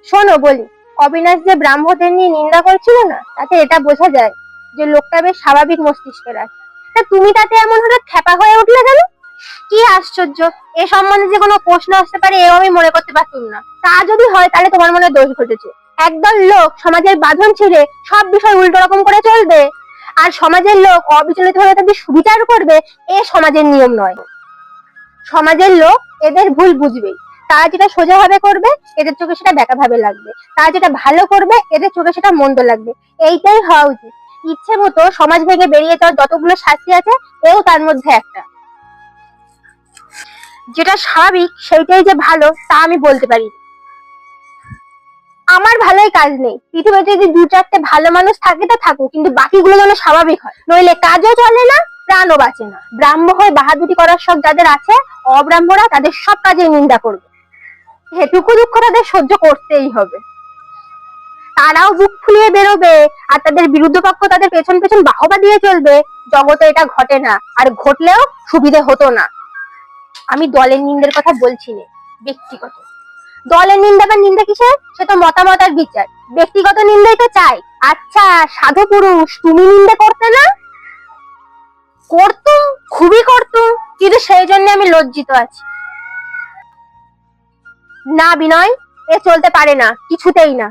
শোনো বলি, অবিনাশ যে ব্রাহ্মদের নিয়ে নিন্দা করছিল না, তাতে এটা বোঝা যায় যে লোকটা বেশ স্বাভাবিক মস্তিষ্কের আছে। তা তুমি তাতে এমন হঠাৎ খ্যাপা হয়ে উঠলে কেন? কি আশ্চর্য! এ সম্বন্ধে যে কোনো প্রশ্ন আসতে পারে এও আমি মনে করতে পারতুম না। তা যদি হয় তাহলে তোমার মনে দোষ ঘটেছে। একদল লোক সমাজের বাঁধন ছিঁড়ে সব বিষয় উল্টো রকম করে চলবে, আর সমাজের লোক অবিচলিত হয়ে তাদের সুবিচার করবে, এ সমাজের নিয়ম নয়। সমাজের লোক এদের ভুল বুঝবেই। তারা যেটা সোজা ভাবে করবে, এদের চোখে সেটা বেঁকা ভাবে লাগবে। তারা যেটা ভালো করবে, এদের চোখে সেটা মন্দ লাগবে। এইটাই হওয়া উচিত। ইচ্ছে মতো সমাজ ভেঙে বেরিয়ে যাওয়ার যতগুলো শাস্তি আছে, এও তার মধ্যে একটা। যেটা স্বাভাবিক সেইটাই যে ভালো তা আমি বলতে পারি। আমার ভালোই কাজ নেই। পৃথিবীতে যদি দু চারটে ভালো মানুষ থাকে তা থাকুক, কিন্তু বাকিগুলো যেন স্বাভাবিক হয়, নইলে কাজও চলে না, প্রাণও বাঁচে না। ব্রাহ্ম হয়ে বাহাদুরি করার শখ যাদের আছে, অব্রাহ্মরা তাদের সব কাজে নিন্দা করবে। এটুকু দুঃখ তাদের সহ্য করতেই হবে। তারাও বুক ফুলিয়ে বেরোবে, আর তাদের বিরুদ্ধ পক্ষ তাদের পেছন পেছন বাহবা দিয়ে চলবে। জগতে এটা ঘটে না, আর ঘটলেও সুবিধে হতো না। আমি দলের নিন্দের কথা বলছি না, ব্যক্তিগত। দলের নিন্দা বা নিন্দা কিসের? সে তো মতামত আর বিচার। ব্যক্তিগত নিন্দাই তো চাই। আচ্ছা সাধু পুরুষ, তুমি নিন্দা করতে না? করতুম, খুবই করতুম, কিন্তু সেই জন্য আমি লজ্জিত আছি। না বিনয়, এ চলতে পারে না, কিছুতেই না।